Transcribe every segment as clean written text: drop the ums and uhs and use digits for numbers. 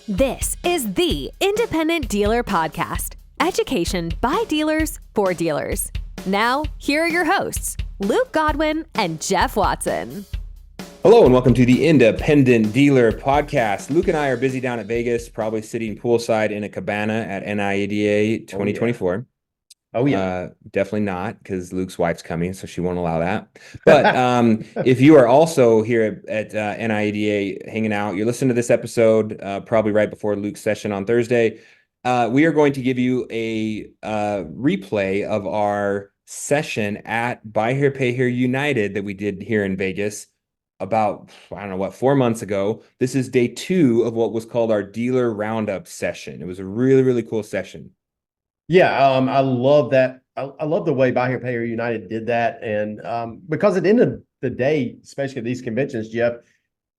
This is the Independent Dealer Podcast. Education by dealers for dealers. Now, here are your hosts, Luke Godwin and Jeff Watson. Hello and welcome to the Independent Dealer Podcast. Luke and I are busy down at Vegas, probably sitting poolside in a cabana at NIADA 2024. Oh yeah. Definitely not, because Luke's wife's coming, so she won't allow that. But if you are also here at NIADA hanging out, you're listening to this episode probably right before Luke's session on Thursday. We are going to give you a replay of our session at Buy Here, Pay Here United that we did here in Vegas about, 4 months ago. This is day 2 of what was called our dealer roundup session. It was a really, really cool session. Yeah, I love that. I love the way Buy Here, Pay Here United did that. And because at the end of the day, especially at these conventions, Jeff,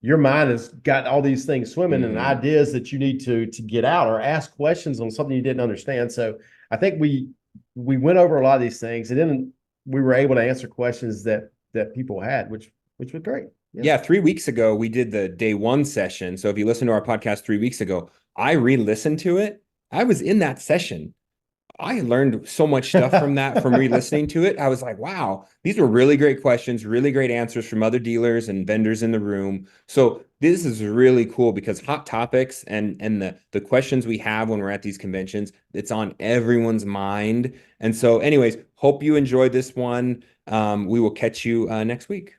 your mind has got all these things swimming and ideas that you need to get out or ask questions on something you didn't understand. So I think we went over a lot of these things, and then we were able to answer questions that people had, which was great. Yeah, 3 weeks ago, we did the day 1 session. So if you listen to our podcast 3 weeks ago, I re-listened to it. I was in that session. I learned so much stuff from that, from re-listening to it. I was like, wow, these were really great questions, really great answers from other dealers and vendors in the room. So this is really cool because hot topics and the questions we have when we're at these conventions, it's on everyone's mind. And so anyways, hope you enjoyed this one. We will catch you next week.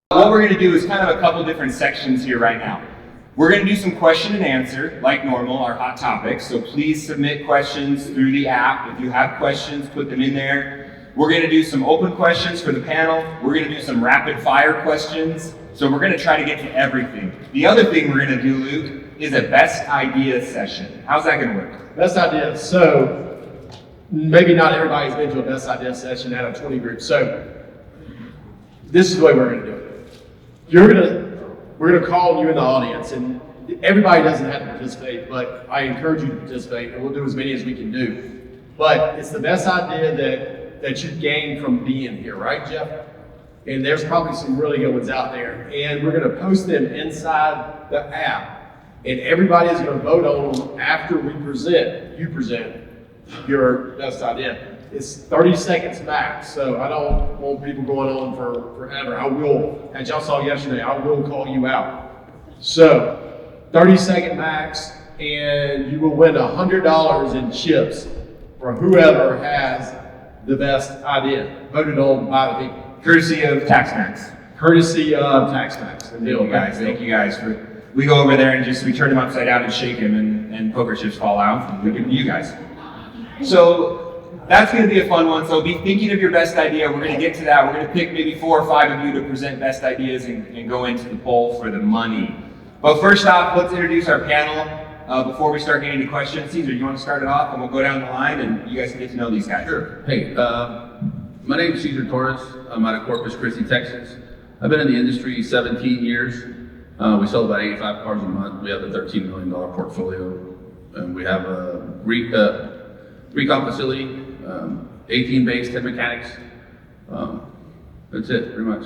What we're going to do is kind of a couple different sections here right now. We're going to do some question and answer, like normal, our hot topics. So please submit questions through the app. If you have questions, put them in there. We're going to do some open questions for the panel. We're going to do some rapid fire questions. So we're going to try to get to everything. The other thing we're going to do, Luke, is a best idea session. How's that going to work? Best idea. So maybe not everybody's been to a best idea session at a 20 group. So this is the way we're going to do it. We're going to call you in the audience, and everybody doesn't have to participate, but I encourage you to participate, and we'll do as many as we can do. But it's the best idea that you gained from being here, right, Jeff? And there's probably some really good ones out there, and we're going to post them inside the app, and everybody is going to vote on them after we present. You present your best idea. It's 30 seconds max, so I don't want people going on for forever. I will, as y'all saw yesterday, I will call you out. So 30-second max, and you will win $100 in chips for whoever has the best idea, voted on by the people. Courtesy of TaxMax. Courtesy of TaxMax. Thank you guys. We go over there and we turn them upside down and shake them, and poker chips fall out, and we give them to you guys. So that's going to be a fun one. So be thinking of your best idea. We're going to get to that. We're going to pick maybe 4 or 5 of you to present best ideas and go into the poll for the money. But first off, let's introduce our panel before we start getting into questions. Caesar, you want to start it off, and we'll go down the line, and you guys can get to know these guys. Sure. Hey, my name is Caesar Torres. I'm out of Corpus Christi, Texas. I've been in the industry 17 years. We sell about 85 cars a month. We have a $13 million portfolio, and we have a recon facility. 18 bays, 10 mechanics. That's it, pretty much.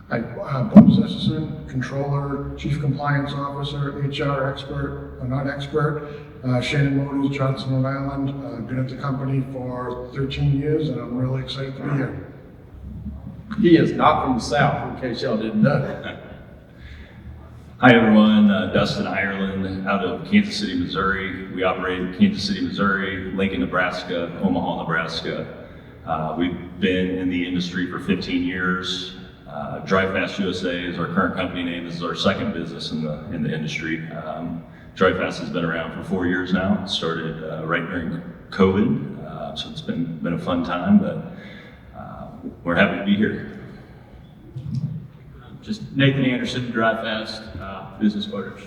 Hi, Bob Sesson, controller, chief compliance officer, HR expert, not expert. Shannon Motors, Johnson, Rhode Island. Been at the company for 13 years, and I'm really excited to be here. He is not from the South, in case y'all didn't know. Hi everyone, Dustin Ireland out of Kansas City, Missouri. We operate in Kansas City, Missouri, Lincoln, Nebraska, Omaha, Nebraska. We've been in the industry for 15 years. Drive Fast USA is our current company name. This is our second business in the industry. Drive Fast has been around for 4 years now. It started right during COVID, so it's been a fun time, but we're happy to be here. Just Nathan Anderson, Drive Fast, business voters.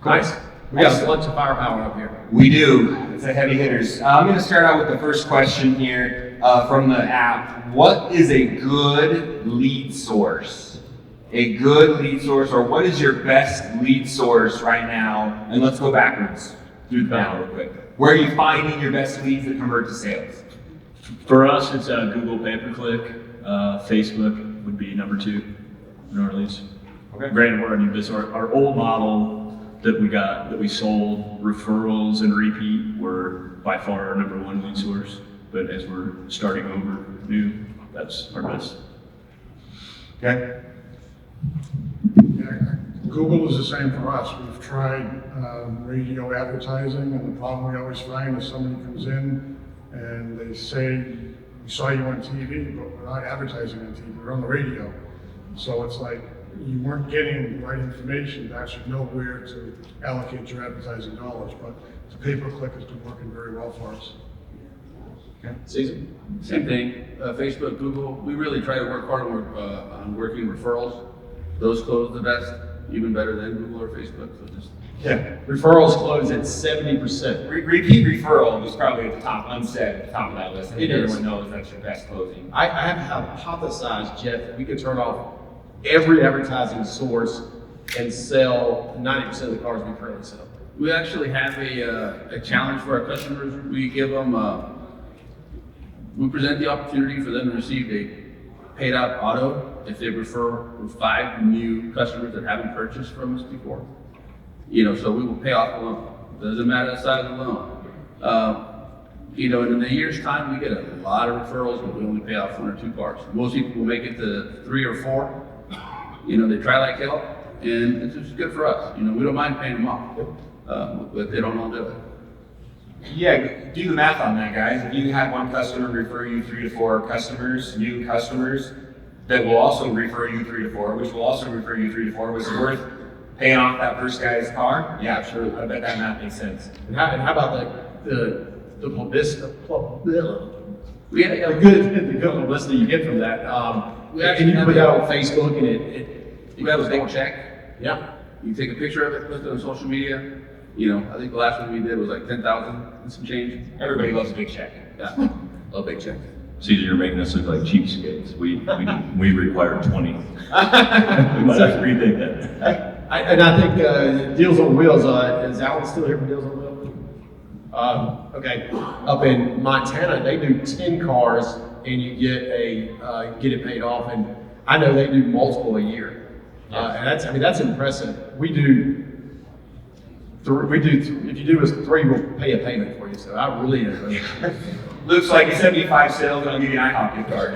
Nice. We got a bunch of firepower up here. We do. It's the heavy hitters. I'm going to start out with the first question here from the app. What is a good lead source? A good lead source, or what is your best lead source right now? And let's go backwards through the panel real quick. Where are you finding your best leads that convert to sales? For us, it's Google pay-per-click. Facebook would be number 2 in our leads. Okay. Granted, we're a new business. Our old model that we sold, referrals and repeat were by far our number one lead source. But as we're starting over new, that's our best. Okay. Yeah, Google is the same for us. We've tried radio advertising, and the problem we always find is somebody comes in and they say, we saw you on TV, but we're not advertising on TV, we're on the radio. So it's like you weren't getting the right information to actually know where to allocate your advertising dollars, but the pay-per-click has been working very well for us. Caesar? Same thing, Facebook, Google, we really try to work hard on working referrals. Those close the best, even better than Google or Facebook. So just Yeah. Referrals close at 70%. Repeat referral was probably at the top, unsaid, at the top of that list. I think It is. everyone knows that's your best closing. I have hypothesized, Jeff, that we could turn off every advertising source and sell 90% of the cars we currently sell. we actually have a challenge for our customers. We give them, we present the opportunity for them to receive a paid out auto if they refer 5 new customers that haven't purchased from us before. So we will pay off the loan. Doesn't matter the size of the loan. And in a year's time, we get a lot of referrals, but we only pay off 1 or 2 cars. Most people will make it to 3 or 4. They try like hell, and it's just good for us. We don't mind paying them off, but they don't all do it. Yeah, do the math on that, guys. If you had one customer refer you 3 to 4 customers, new customers, that will also refer you 3 to 4, which will also refer you 3 to 4, was it worth paying off that first guy's car? Yeah, sure. I bet that math makes sense. And how about the publicity? We had The good publicity you get from that. And you put that on Facebook, and we have a big check. Yeah. You take a picture of it, post it on social media. I think the last one we did was like 10,000 and some change. Everybody loves a big check. Yeah, love big check. Caesar, you're making us look like cheapskates. We require 20. We might have to rethink that. I think Deals on Wheels, is Alan still here from Deals on Wheels? Okay, up in Montana, they do 10 cars and you get it paid off, and I know they do multiple a year. And that's impressive. If you do us 3, we'll pay a payment for you, so I really enjoy it. Looks like 75 sales, and I'll give you an IHOP gift card.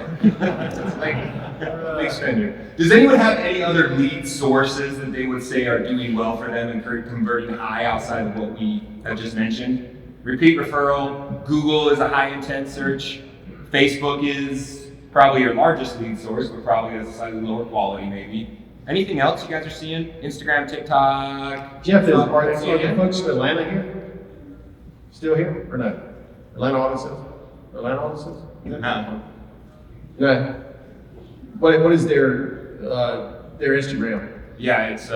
Big spender. Does anyone have any other lead sources that they would say are doing well for them and converting high outside of what we have just mentioned? Repeat referral, Google is a high intent search, Facebook is probably your largest lead source, but probably has a slightly lower quality maybe. Anything else you guys are seeing? Instagram, TikTok? Jeff, are the folks from Atlanta here? Still here or no? Atlanta offices? No. No. What is their Instagram? Yeah, it's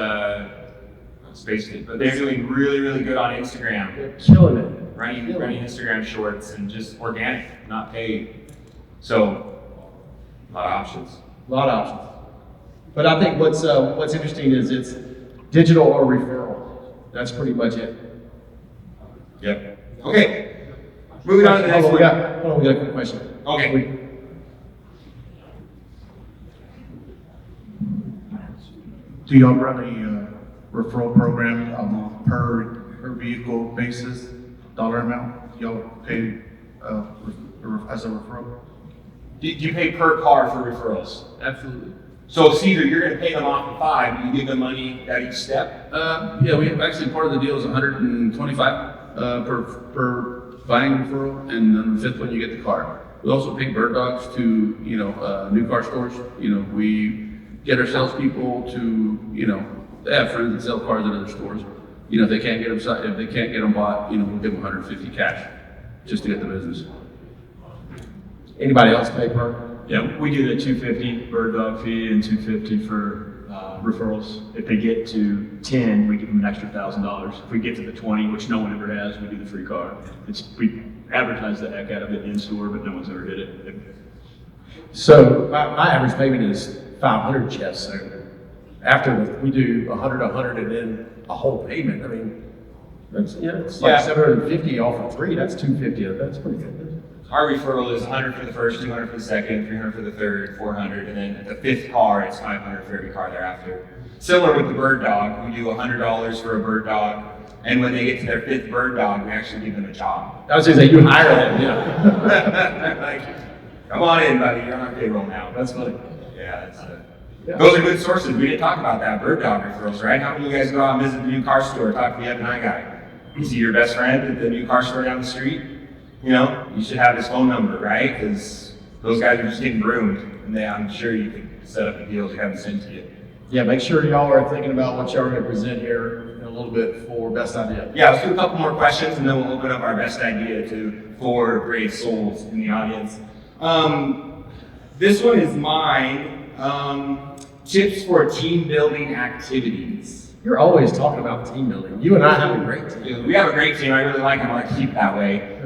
Space, but they're doing really, really good on Instagram. They're killing it. Running Instagram shorts and just organic, not paid. So, a lot of options. But I think what's interesting is it's digital or referral. That's pretty much it. Yep. Okay. Moving on to the next one. We got a quick question. Okay. Do y'all run a referral program per vehicle basis, dollar amount? Y'all pay as a referral? Do you pay per car for referrals? Absolutely. So Caesar, you're going to pay them off at 5. Do you give them money at each step? Yeah, we actually part of the deal is 125 per buying referral, and then the 5th one you get the car. We also take bird dogs to new car stores. We get our salespeople to they have friends that sell cars at other stores. If they can't get them bought, we'll give them 150 cash just to get the business. Anybody else pay per? Yeah, we do the $250 bird dog fee and $250 for referrals. If they get to 10, we give them an extra $1,000. If we get to the 20, which no one ever has, we do the free car. We advertise the heck out of it in store, but no one's ever hit it. So my average payment is $500, Jeff. So after we do 100, and then a whole payment. I mean, it's like $750 off of 3. That's $250. That's pretty good. our referral is 100 for the first, 200 for the second, 300 for the third, 400, and then at the fifth car, it's 500 for every car thereafter. Similar with the bird dog, we do $100 for a bird dog, and when they get to their fifth bird dog, we actually give them a job. I was going to say, you hire them, yeah. Like, come on in, buddy, you're on our payroll now. That's funny. Yeah, those are good sources. We didn't talk about that, bird dog referrals, right? How many of you guys go out and visit the new car store, talk to the F&I guy? You see your best friend at the new car store down the street? You know, you should have his phone number, right? Because those guys are just getting groomed, and I'm sure you could set up a deal to have them sent to you. Yeah, make sure y'all are thinking about what y'all are going to present here in a little bit for best idea. Yeah, let's do a couple more questions, and then we'll open up our best idea to 4 great souls in the audience. This one is mine. Tips for team building activities. You're always talking about team building. You and I have a great team. We have a great team. I really like it. I like to keep it that way.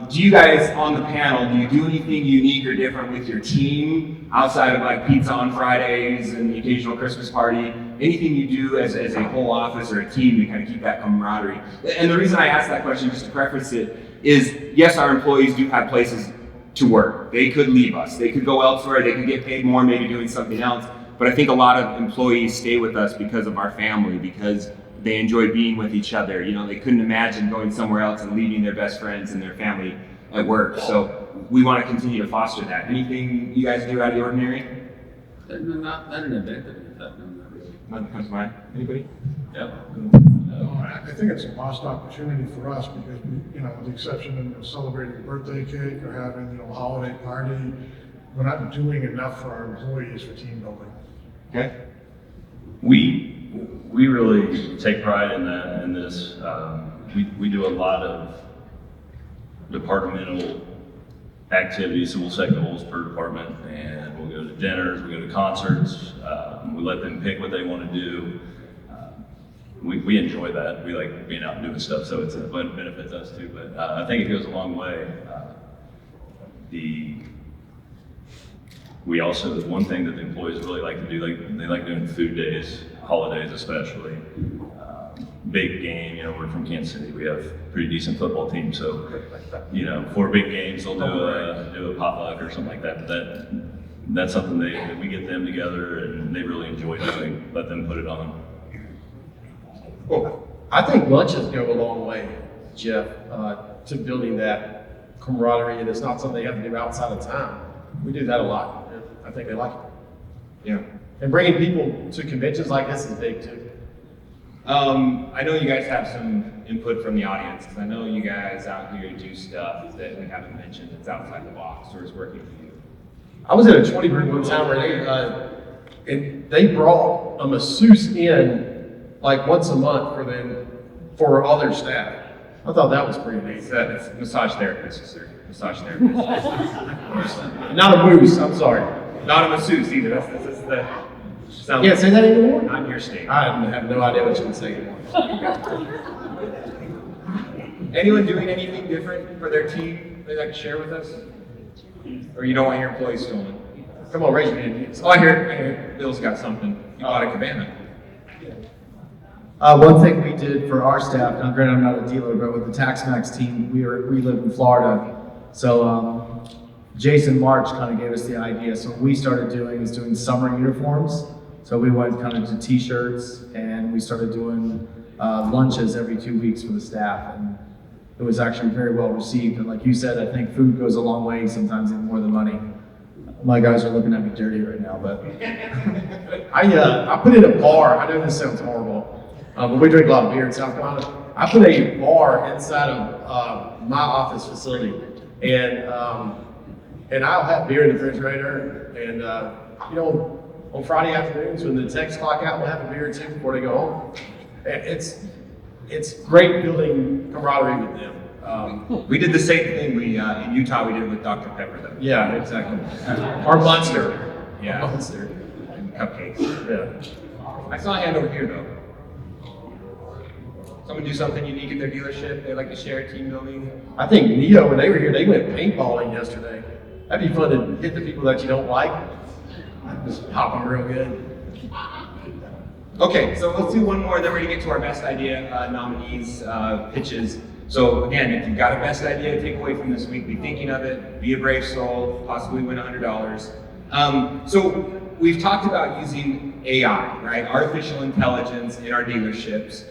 Do you guys on the panel, do you do anything unique or different with your team outside of like pizza on Fridays and the occasional Christmas party? Anything you do as a whole office or a team to kind of keep that camaraderie? And the reason I asked that question, just to preface it, is yes, our employees do have places to work. They could leave us. They could go elsewhere. They could get paid more, maybe doing something else. But I think a lot of employees stay with us because of our family, because they enjoy being with each other. You know, they couldn't imagine going somewhere else and leaving their best friends and their family at work. So we want to continue to foster that. Anything you guys do out of the ordinary? Not an event. Not really. Nothing comes to mind? Anybody? Yeah. I think it's a lost opportunity for us because, with the exception of celebrating a birthday cake or having, a holiday party, we're not doing enough for our employees for team building. Okay. We really take pride in that. In this, we do a lot of departmental activities. So we'll set goals per department, and we'll go to dinners, we go to concerts. We let them pick what they want to do. We enjoy that. We like being out and doing stuff, so it benefits us too. But I think it goes a long way. We also, one thing that the employees really like to do, they like doing food days, holidays especially. Big game, we're from Kansas City, we have a pretty decent football team, so, for big games, they'll do a potluck or something like that. But that's something that we get them together and they really enjoy doing, let them put it on. Well, I think lunches go a long way, Jeff, to building that camaraderie, and it's not something they have to do outside of time. We do that a lot. I think they like it. Yeah. And bringing people to conventions like this is big too. I know you guys have some input from the audience, because I know you guys out here do stuff that we haven't mentioned that's outside the box or is working for you. I was at a 20 group one time where they brought a masseuse in like once a month for all their staff. I thought that was pretty neat. It's massage therapist, sir. Massage therapist. Not a moose, I'm sorry. Not a masseuse either. That's the sound. Can't say that anymore? Not in your state. I have no idea what you can say anymore. Anyone doing anything different for their team they'd like to share with us? Or you don't want your employees stolen? Come on, raise your hand. Oh, I hear Bill's got something. You bought a cabana. One thing we did for our staff, now granted I'm not a dealer, but with the TaxMax team, we live in Florida. So Jason March kind of gave us the idea. So what we started doing is doing summer uniforms. So we went kind of to t-shirts, and we started doing lunches every 2 weeks for the staff. And it was actually very well received. And like you said, I think food goes a long way, sometimes even more than money. My guys are looking at me dirty right now, but I put in a bar. I know this sounds horrible, but we drink a lot of beer in South Carolina. I put a bar inside of my office facility, and I'll have beer in the refrigerator. And on Friday afternoons when the techs clock out, we'll have a beer or two before they go home. It's great building camaraderie with them. We did the same thing in Utah. We did it with Dr. Pepper, though. Yeah, exactly. Or Munster. Yeah. Munster. And cupcakes. Yeah. I saw a hand over here, though. Someone do something unique at their dealership. They like to share team building. I think Neo, when they were here, they went paintballing yesterday. That'd be fun to hit the people that you don't like. Just pop them real good. Okay, so let's do one more, then we're gonna get to our best idea nominees, pitches. So again, if you've got a best idea to take away from this week, be thinking of it, be a brave soul, possibly win $100. So we've talked about using AI, right? Artificial intelligence in our dealerships.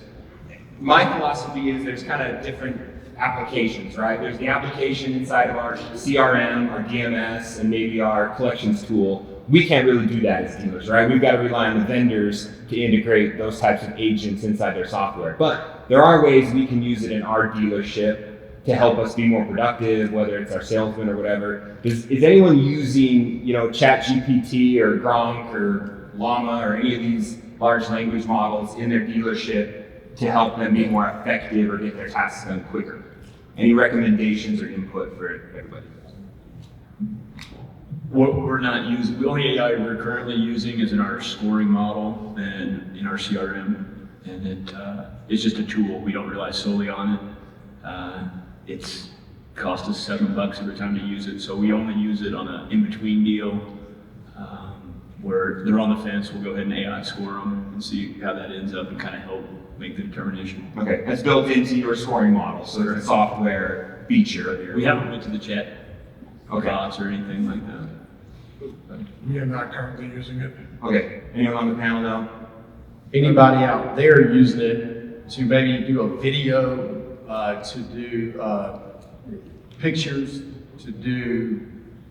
My philosophy is there's kind of different applications, right? There's the application inside of our CRM, our DMS, and maybe our collections tool. We can't really do that as dealers, right? We've got to rely on the vendors to integrate those types of agents inside their software. But there are ways we can use it in our dealership to help us be more productive, whether it's our salesman or whatever. Is anyone using, ChatGPT or Gronk or Llama or any of these large language models in their dealership to help them be more effective or get their tasks done quicker? Any recommendations or input for everybody? What we're not using, the only AI we're currently using is in our scoring model and in our CRM, and it's just a tool. We don't rely solely on it. It's cost us $7 every time to use it, so we only use it on an in-between deal where they're on the fence. We'll go ahead and AI score them and see how that ends up and kind of help make the determination. Okay, that's built into your scoring model, so there's a software feature. We haven't went to the chat bots or anything like that. We are not currently using it. Okay, anyone on the panel now? Anybody out there using it to maybe do a video, to do pictures, to do...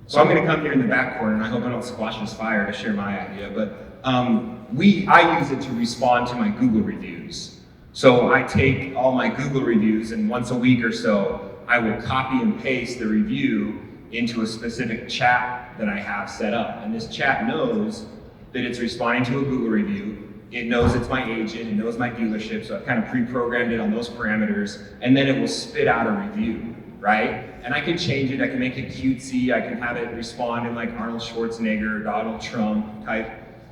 So I'm going to come here in the back corner, and I hope I don't squash this fire to share my idea, but I use it to respond to my Google reviews. So I take all my Google reviews, and once a week or so, I will copy and paste the review into a specific chat that I have set up. And this chat knows that it's responding to a Google review. It knows it's my agent, it knows my dealership, so I've kind of pre-programmed it on those parameters, and then it will spit out a review, right? And I can change it, I can make it cutesy, I can have it respond in like Arnold Schwarzenegger, Donald Trump type,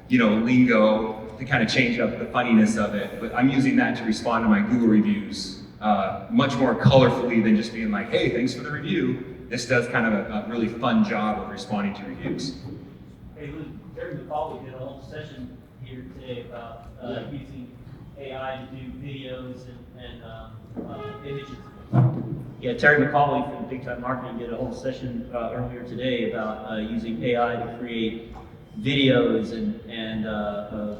lingo to kind of change up the funniness of it. But I'm using that to respond to my Google reviews much more colorfully than just being like, hey, thanks for the review. This does kind of a really fun job of responding to reviews. Hey, Luke, Terry McCauley did a whole session here today about using AI to do videos and images. Yeah, Terry McCauley from Big Time Marketing did a whole session earlier today about using AI to create videos and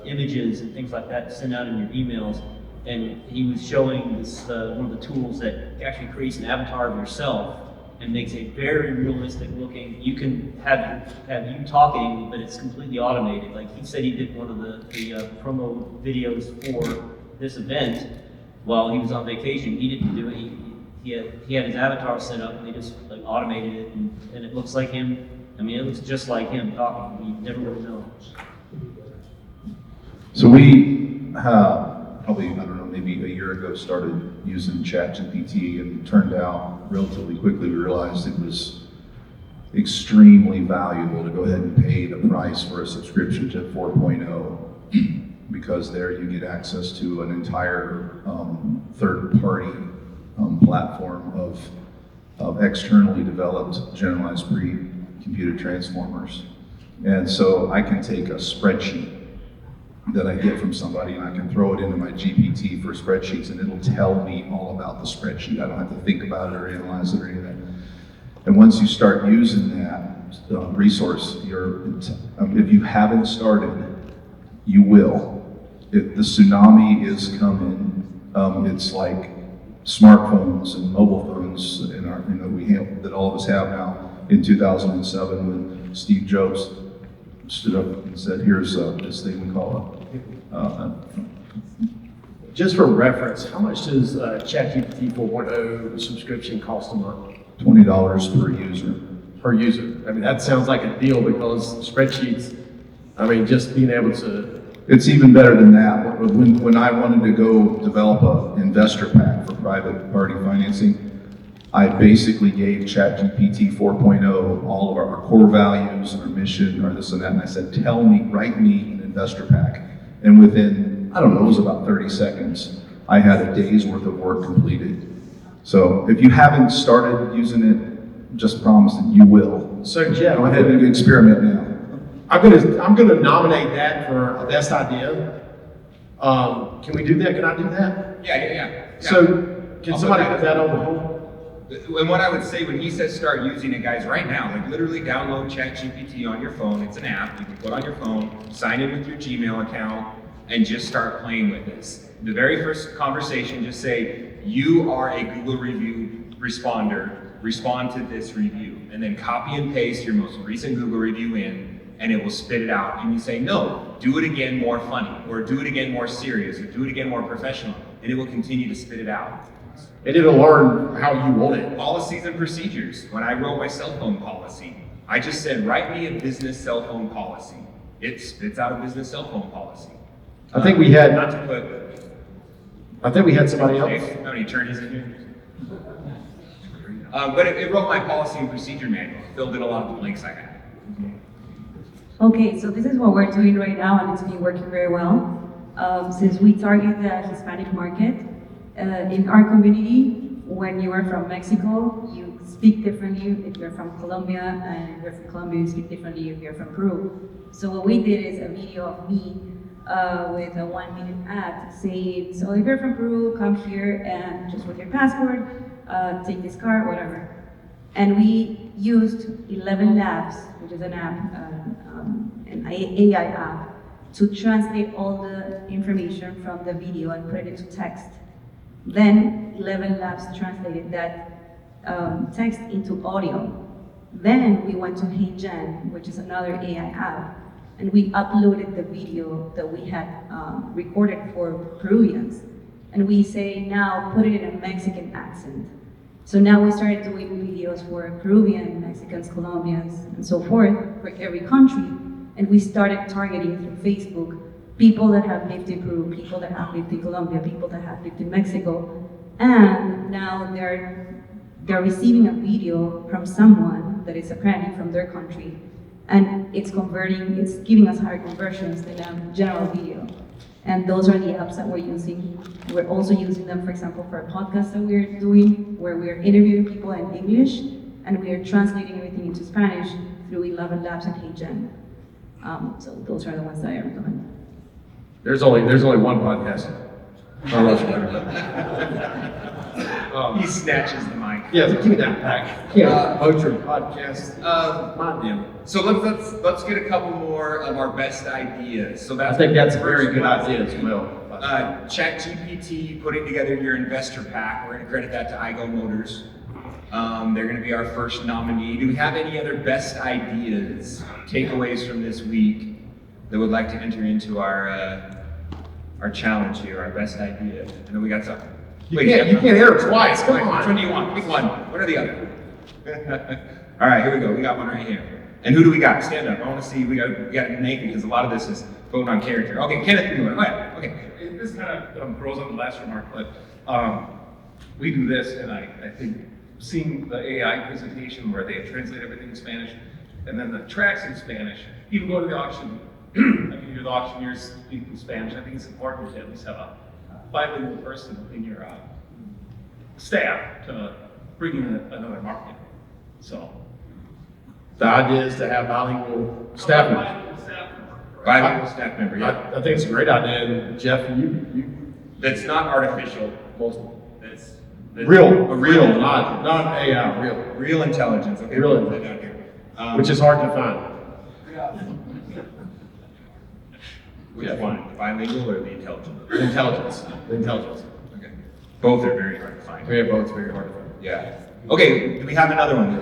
images and things like that to send out in your emails. And he was showing this one of the tools that actually creates an avatar of yourself and makes a very realistic looking. You can have you talking, but it's completely automated. Like he said, he did one of the promo videos for this event while he was on vacation. He didn't do it. He had his avatar set up, and they just like automated it, and it looks like him. I mean, it looks just like him talking. You never really know. So we probably, I don't know, maybe a year ago started using ChatGPT, and it turned out relatively quickly we realized it was extremely valuable to go ahead and pay the price for a subscription to 4.0 because there you get access to an entire third-party platform of externally developed generalized breed computer transformers. And so I can take a spreadsheet that I get from somebody and I can throw it into my GPT for spreadsheets, and it'll tell me all about the spreadsheet. I don't have to think about it or analyze it or any of that. And once you start using that resource, if you haven't started, you will. The tsunami is coming. It's like smartphones and mobile phones that all of us have now. In 2007, when Steve Jobs stood up and said, here's this thing we call Just for reference, how much does ChatGPT 4.0 subscription cost a month? $20 per user. Per user. I mean, that sounds like a deal because spreadsheets, I mean, just being able to... It's even better than that. When I wanted to go develop an investor pack for private party financing, I basically gave ChatGPT 4.0 all of our core values, our mission, our this and that, and I said, write me an investor pack. And within, I don't know, it was about 30 seconds, I had a day's worth of work completed. So if you haven't started using it, just promise that you will. So Jeff, go ahead and experiment now. I'm gonna nominate that for a best idea. Can we do that? Can I do that? Yeah. So Can somebody put that on the home? And what I would say when he says start using it, guys, right now, like literally download ChatGPT on your phone. It's an app you can put on your phone, sign in with your Gmail account, and just start playing with this. The very first conversation, just say, you are a Google review responder, respond to this review, and then copy and paste your most recent Google review in, and it will spit it out. And you say, no, do it again more funny, or do it again more serious, or do it again more professional, and it will continue to spit it out. And it'll learn how you want it. Policies and procedures. When I wrote my cell phone policy, I just said, write me a business cell phone policy. It spits out a business cell phone policy. I think we had, Not to put, I think we had somebody else. how many attorneys in here? But it wrote my policy and procedure manual, filled in a lot of the blanks I had. Okay, so this is what we're doing right now, and it's been working very well. Since we target the Hispanic market, in our community, when you are from Mexico, you speak differently if you're from Colombia, and if you're from Colombia, you speak differently if you're from Peru. So what we did is a video of me with a 1-minute ad saying, so if you're from Peru, come here and just with your passport, take this car, whatever. And we used 11 Labs, which is an app, an AI app, to translate all the information from the video and put it into text. Then 11 Labs translated that text into audio. Then we went to HeyGen, which is another AI app, and we uploaded the video that we had recorded for Peruvians. And we say, now put it in a Mexican accent. So now we started doing videos for Peruvian, Mexicans, Colombians, and so forth, for every country. And we started targeting through Facebook people that have lived in Peru, people that have lived in Colombia, people that have lived in Mexico. And now they're receiving a video from someone that is apparently from their country. And it's converting, it's giving us higher conversions than a general video. And those are the apps that we're using. We're also using them, for example, for a podcast that we're doing, where we're interviewing people in English, and we are translating everything into Spanish through 11 Labs and HeyGen. So those are the ones that I recommend. There's only one podcast. He snatches the mic. Yeah, give me that back. Yeah, Poacher podcast. My deal. So let's get a couple more of our best ideas. So I think that's a very good idea as well. ChatGPT putting together your investor pack. We're going to credit that to iGo Motors. They're going to be our first nominee. Do we have any other best ideas, takeaways from this week that would like to enter into our challenge here, our best idea? I know we got something. You can't enter twice. Come on. Which one do you want? Pick one. One or the other. All right, here we go. We got one right here. And who do we got? Stand up. I want to see. We got Nathan, because a lot of this is voting on character. Okay, Kenneth, go ahead. Okay. This kind of grows on the last remark, but we do this, and I think seeing the AI presentation where they translate everything in Spanish, and then the tracks in Spanish, even go to the auction. I can hear the auctioneers speaking Spanish. I think it's important to at least have a bilingual person in your staff to bring in another market. So the idea is to have bilingual staff members. Bilingual staff member, yeah. I think it's a great idea. And Jeff, you that's not artificial. That's real, not AI, real intelligence. Okay, real put that down here. Which is hard to find. Which one? Bilingual or the intelligent? The intelligence. Okay. Both are very hard to find. They're both very hard to find. Yeah. Okay, do we have another one?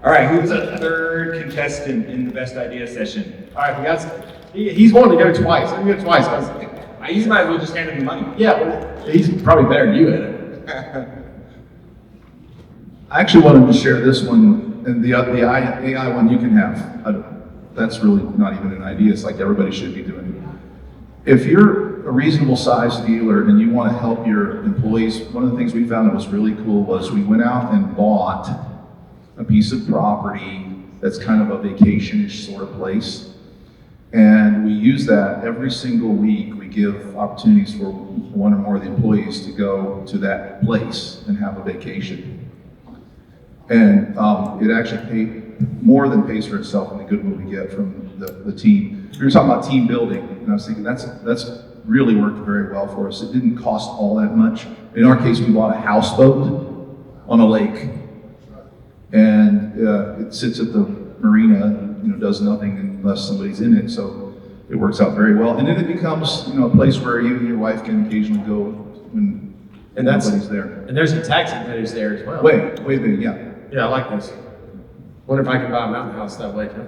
All right, who's the third contestant in the best idea session? All right, we got. He's wanted to go twice. Let me go twice. You might as well just hand him the money. Yeah, well, he's probably better than you at it. I actually wanted to share this one, and the AI one you can have. That's really not even an idea. It's like everybody should be doing it. If you're a reasonable sized dealer and you want to help your employees, one of the things we found that was really cool was we went out and bought a piece of property that's kind of a vacation-ish sort of place. And we use that every single week. We give opportunities for one or more of the employees to go to that place and have a vacation. And it actually more than pays for itself in the goodwill we get from the team. We were talking about team building, and I was thinking that's really worked very well for us. It didn't cost all that much. In our case, we bought a houseboat on a lake, and it sits at the marina and does nothing unless somebody's in it. So it works out very well, and then it becomes a place where you and your wife can occasionally go when nobody's there. And there's a tax advantage there as well. Way big, yeah. Yeah, I like this. Wonder if I can buy a mountain house that way too.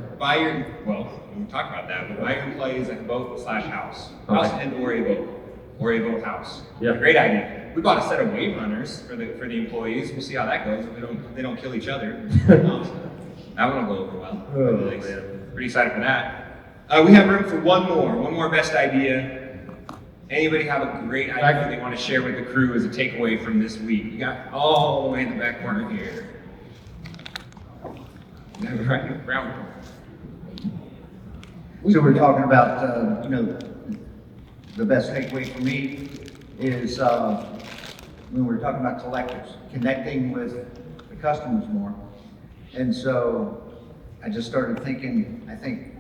We talked about that, but buy your employees like a boat/house. Okay. House and or a boat. Or a boat house. Yeah. Great idea. We bought a set of wave runners for the employees. We'll see how that goes. They don't kill each other. That one will go over well. Oh, man. Pretty excited for that. We have room for one more best idea. Anybody have a great idea they want to share with the crew as a takeaway from this week? You got all the way in the back corner here. Round. So we're talking about, the best takeaway for me is when we're talking about collectors, connecting with the customers more. And so I just started thinking, I think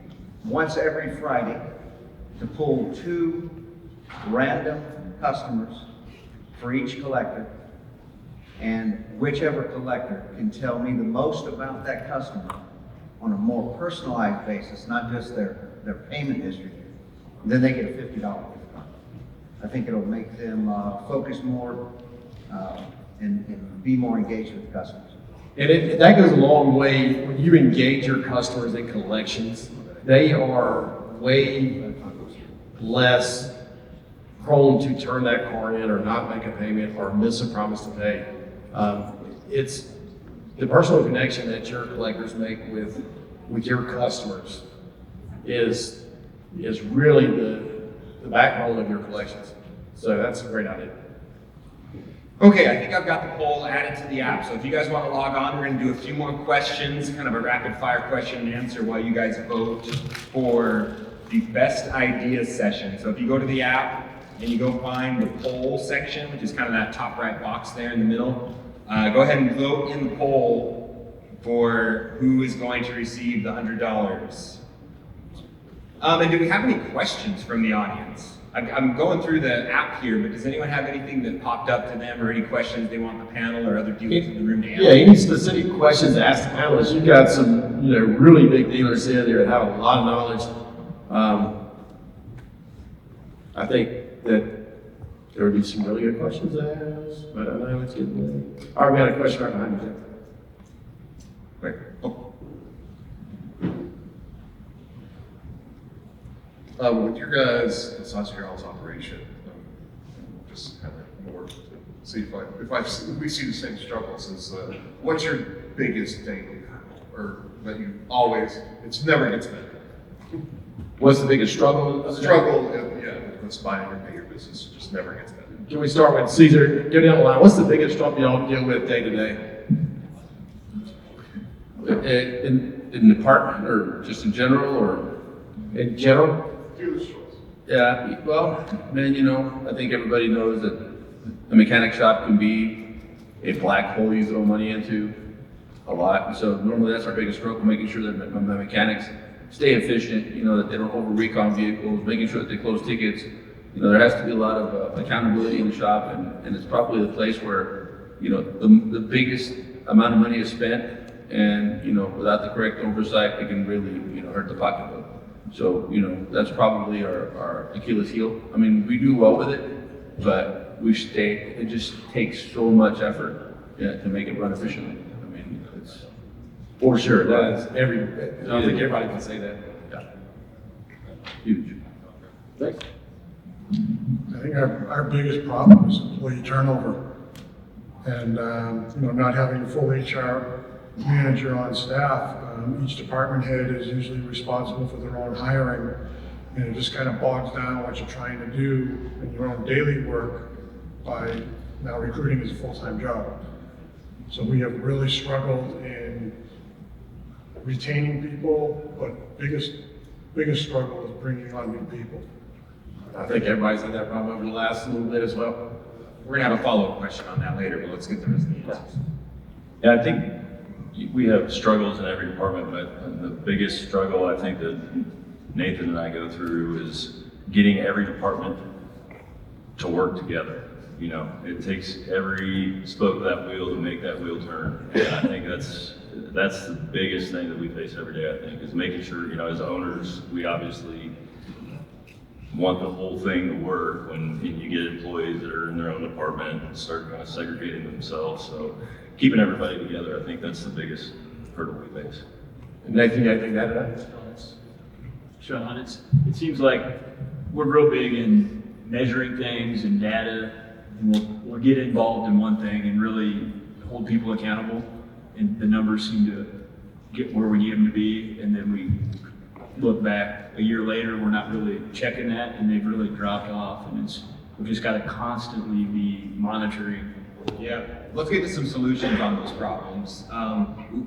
once every Friday to pull 2 random customers for each collector, and whichever collector can tell me the most about that customer on a more personalized basis, not just their payment history, then they get a $50 gift card. I think it'll make them focus more and be more engaged with the customers. And that goes a long way. When you engage your customers in collections, they are way less prone to turn that car in or not make a payment or miss a promise to pay. It's the personal connection that your collectors make with your customers is really the backbone of your collections. So that's a great idea. Okay, I think I've got the poll added to the app. So if you guys want to log on, we're going to do a few more questions, kind of a rapid fire question and answer while you guys vote for the best idea session. So if you go to the app and you go find the poll section, which is kind of that top right box there in the middle, go ahead and vote in the poll for who is going to receive the $100. And do we have any questions from the audience? I'm going through the app here, but does anyone have anything that popped up to them or any questions they want the panel or other dealers in the room to answer? Yeah, any specific questions to ask the panelists? You've got some, really big dealers in there that have a lot of knowledge. I think that there would be some really good questions to ask, but I know it's getting late. All right, we got a question right behind you. Wait. With your guys, the size of your all's operation, just kind of more to see if we see the same struggles. What's your biggest daily or that you always, it never gets better? What's the biggest struggle? With buying or pay your business, it just never gets better. Can we start with Caesar? Go down the line. What's the biggest struggle y'all deal with day to day? In the department or just in general or? In general? Yeah, well, man, I think everybody knows that the mechanic shop can be a black hole you throw money into a lot. And so normally that's our biggest struggle, making sure that my mechanics stay efficient, that they don't over recon vehicles, making sure that they close tickets. There has to be a lot of accountability in the shop, and it's probably the place where, the biggest amount of money is spent, and, without the correct oversight, it can really, hurt the pocketbook. So, that's probably our Achilles heel. I mean, we do well with it, but it just takes so much effort to make it run efficiently. I mean, it's for sure. That is I don't think everybody can say that. Yeah. Huge. Thanks. I think our biggest problem is employee turnover, and not having a full HR manager on staff. Each department head is usually responsible for their own hiring, and it just kind of bogs down what you're trying to do in your own daily work by now recruiting as a full-time job. So we have really struggled in retaining people, but biggest struggle is bringing on new people. I think everybody's had that problem over the last little bit as well. We're gonna have a follow-up question on that later, but let's get the rest of the answers. Yeah, I think we have struggles in every department, but the biggest struggle I think that Nathan and I go through is getting every department to work together. You know, it takes every spoke of that wheel to make that wheel turn. And I think that's the biggest thing that we face every day, I think, is making sure, you know, as owners, we obviously want the whole thing to work when you get employees that are in their own department and start kind of segregating themselves. So keeping everybody together, I think that's the biggest hurdle we face. And Nathan, I think that Sean, it seems like we're real big in measuring things and data, and we'll get involved in one thing and really hold people accountable, and the numbers seem to get where we need them to be, and then we look back a year later, we're not really checking that, and they've really dropped off, and we've just got to constantly be monitoring. Yeah, let's get to some solutions on those problems.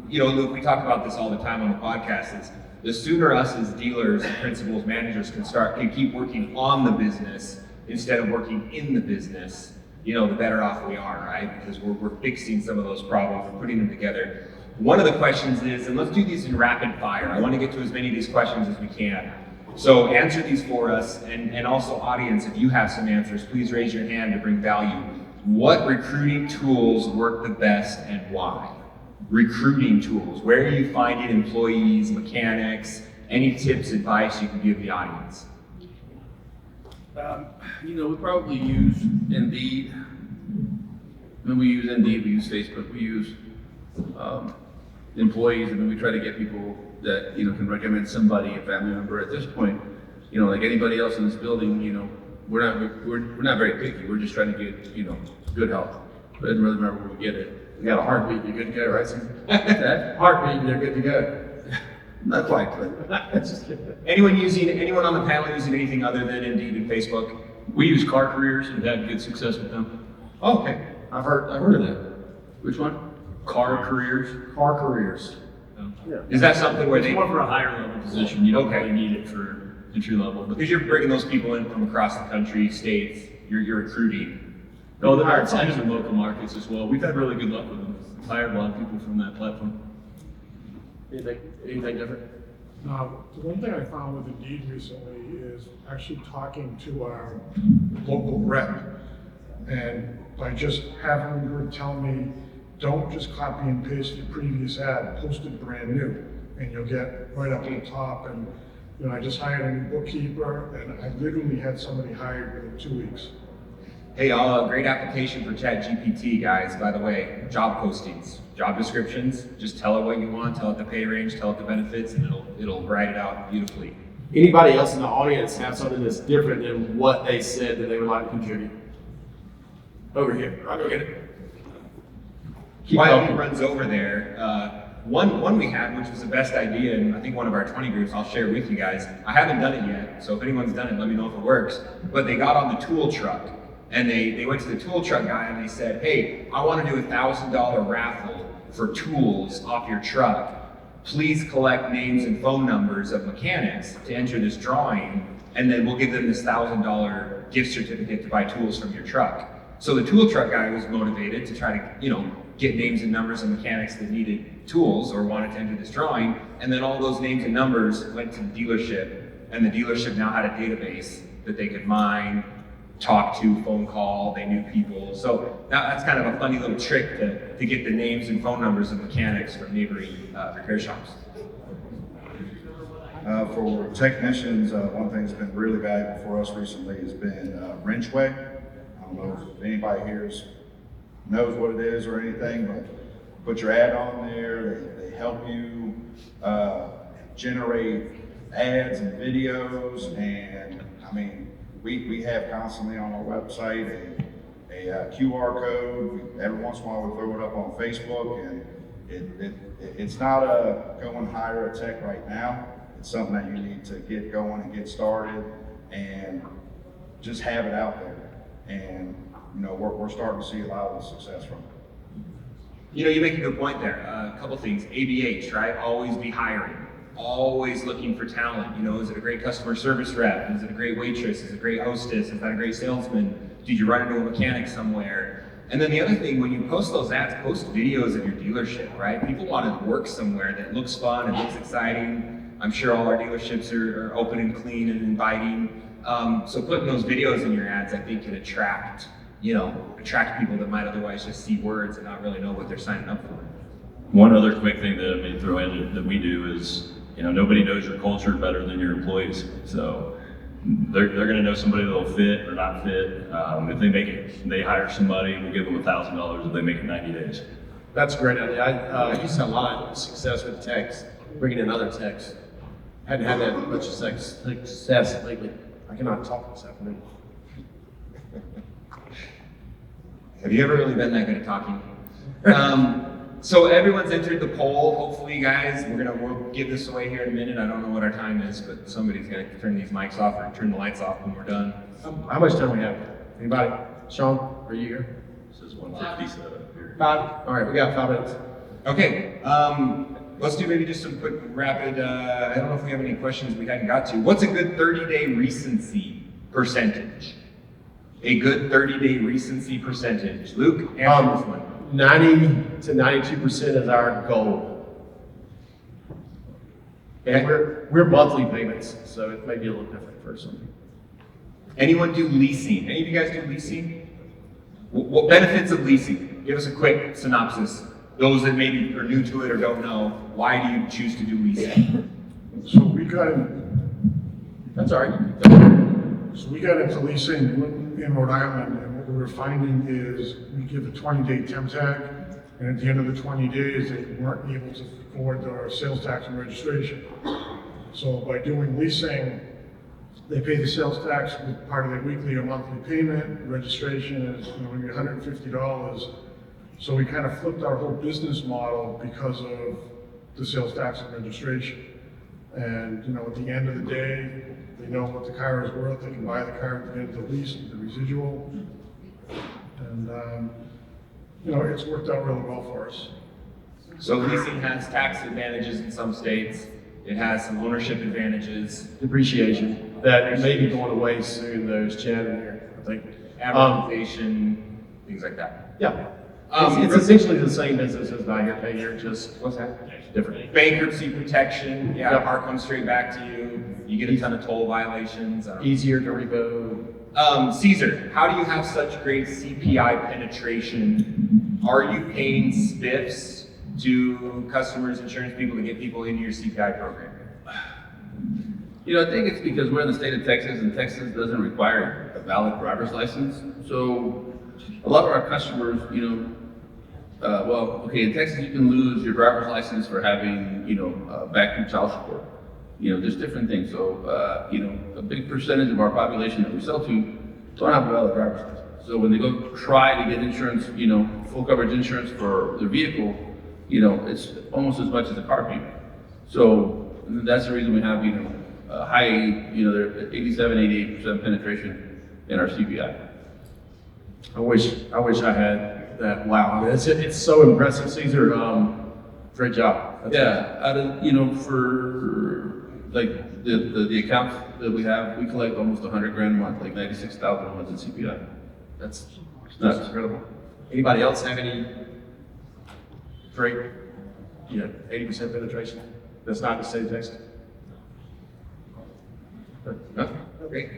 You know, Luke, we talk about this all the time on the podcast. Is the sooner us as dealers, principals, managers can keep working on the business instead of working in the business, you know, the better off we are, right? Because we're fixing some of those problems, we're putting them together. One of the questions is, and let's do these in rapid fire. I want to get to as many of these questions as we can. So answer these for us, and also audience, if you have some answers, please raise your hand to bring value. What recruiting tools work the best and why? Recruiting tools. Where are you finding employees, mechanics? Any tips, advice you can give the audience? You know, we probably use Indeed. When we use Indeed, we use Facebook, we use employees, and then we try to get people that, you know, can recommend somebody, a family member. At this point, you know, like anybody else in this building, you know, we're not very picky. We're just trying to get, you know, good help. It doesn't really matter where we get it. You got a heartbeat, you're good to go, right, sir? Heartbeat, they're good to go. Not quite, but anyone on the panel using anything other than Indeed and Facebook? We use Car Careers and had good success with them. Oh, okay. I've heard of that. Which one? Car Careers. Car Careers. Yeah. Is that something where it's more for a higher level position? You don't really need it for entry level. Because you're bringing those people in from across the country, states, you're recruiting. No, there are times in local markets as well. We've had really good luck with them. We've hired a lot of people from that platform. Anything different? The one thing I found with Indeed recently is actually talking to our local rep, and by just having her tell me, don't just copy and paste your previous ad, post it brand new, and you'll get right up to the top. And you know, I just hired a new bookkeeper, and I literally had somebody hired within 2 weeks. Hey, great application for ChatGPT, guys, by the way. Job postings, job descriptions, just tell it what you want, tell it the pay range, tell it the benefits, and it'll write it out beautifully. Anybody else in the audience have something that's different than what they said that they would like to contribute? Over here, I'll go get it. While he runs over there, one we had, which was the best idea, and I think one of our 20 groups, I'll share with you guys. I haven't done it yet, so if anyone's done it, let me know if it works. But they got on the tool truck, and they went to the tool truck guy and they said, hey, I want to do $1,000 raffle for tools off your truck. Please collect names and phone numbers of mechanics to enter this drawing, and then we'll give them this $1,000 gift certificate to buy tools from your truck. So the tool truck guy was motivated to try to, you know, get names and numbers of mechanics that needed tools or wanted to enter this drawing, and then all those names and numbers went to the dealership, and the dealership now had a database that they could mine, talk to, phone call, they knew people. So that's kind of a funny little trick to get the names and phone numbers of mechanics from neighboring repair shops. For technicians, one thing that's been really valuable for us recently has been Wrenchway. I don't know if anybody here knows what it is or anything, but put your ad on there. They help you generate ads and videos, and I mean, we have constantly on our website a QR code. Every once in a while we throw it up on Facebook, and it's not a go and hire a tech right now. It's something that you need to get going and get started and just have it out there. And you know, we're starting to see a lot of the success from it. You know, you make a good point there. A couple things. ABH, right? Always be hiring. Always looking for talent. You know, is it a great customer service rep? Is it a great waitress? Is it a great hostess? Is that a great salesman? Did you run into a mechanic somewhere? And then the other thing, when you post those ads, post videos of your dealership, right? People want to work somewhere that looks fun and looks exciting. I'm sure all our dealerships are open and clean and inviting. So putting those videos in your ads, I think, can attract people that might otherwise just see words and not really know what they're signing up for. One other quick thing that I may throw in that we do is, nobody knows your culture better than your employees. So they're going to know somebody that'll fit or not fit. If they hire somebody, we'll give them $1,000 if they make it 90 days. That's a great idea. I used to have a lot of success with techs, bringing in other techs. Hadn't had that much success lately. I cannot talk this afternoon. Have you ever really been that good at talking? So everyone's entered the poll. Hopefully, guys, we'll give this away here in a minute. I don't know what our time is, but somebody's gonna turn these mics off or turn the lights off when we're done. How much time we have? Anybody? Sean, are you here? This is 157 here. 5? All right, we got 5 minutes. Okay, let's do maybe just some quick rapid, I don't know if we have any questions we hadn't got to. What's a good 30-day recency percentage? A good 30-day recency percentage. Luke, answer this one. 90 to 92% is our goal. And we're monthly payments, so it may be a little different for some. Anyone do leasing? Any of you guys do leasing? What benefits of leasing? Give us a quick synopsis. Those that maybe are new to it or don't know, why do you choose to do leasing? So we got into leasing in Rhode Island, and what we were finding is we give a 20-day temp tag, and at the end of the 20 days, they weren't able to afford their sales tax and registration. So by doing leasing, they pay the sales tax with part of their weekly or monthly payment. Registration is maybe $150. So we kind of flipped our whole business model because of the sales tax and registration. And at the end of the day, they know what the car is worth. They can buy the car at the end of the lease, the residual. And it's worked out really well for us. So leasing has tax advantages in some states. It has some ownership advantages. Depreciation. That may be going away soon, though, as Chad in here, I think. Amortization, things like that. Yeah. It's essentially the same business as Buy Here, Pay Here, just what's that? Different. Bankruptcy protection. Yeah, Yep. car comes straight back to you. You get a ton of toll violations. Easier to repo. Caesar, how do you have such great CPI penetration? Are you paying spiffs to customers, insurance people to get people into your CPI program? I think it's because we're in the state of Texas, and Texas doesn't require a valid driver's license. So a lot of our customers, in Texas you can lose your driver's license for having, back to child support. There's different things. So, a big percentage of our population that we sell to don't have a valid driver's license. So when they go try to get insurance, full coverage insurance for their vehicle, it's almost as much as a car payment. So that's the reason we have, high, 87, 88% penetration in our CPI. I wish I had that. Wow, I mean, it's so impressive, Caesar. Great job. That's for like the accounts that we have, we collect almost $100,000 a month, like 96,000 a month in CPI. That's incredible. Anybody else have any great, 80% penetration? That's not in the state of Texas. No? Great.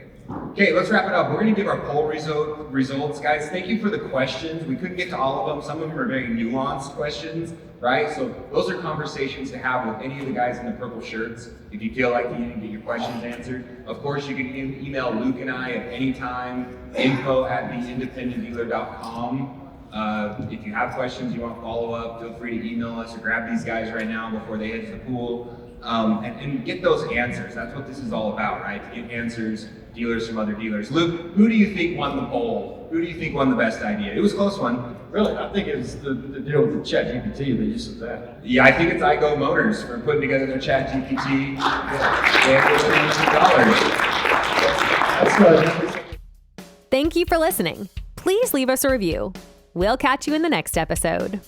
Okay, let's wrap it up. We're going to give our poll results. Guys, thank you for the questions. We couldn't get to all of them. Some of them are very nuanced questions, right? So those are conversations to have with any of the guys in the purple shirts if you feel like you need to get your questions answered. Of course, you can email Luke and I at any time, info@theindependentdealer.com. If you have questions, you want to follow up, feel free to email us or grab these guys right now before they head to the pool. And get those answers. That's what this is all about, right? To get answers, dealers from other dealers. Luke, who do you think won the poll? Who do you think won the best idea? It was a close one. Really? I think it was the deal with the ChatGPT, the use of that. Yeah, I think it's iGo Motors for putting together their ChatGPT. Thank you for listening. Please leave us a review. We'll catch you in the next episode.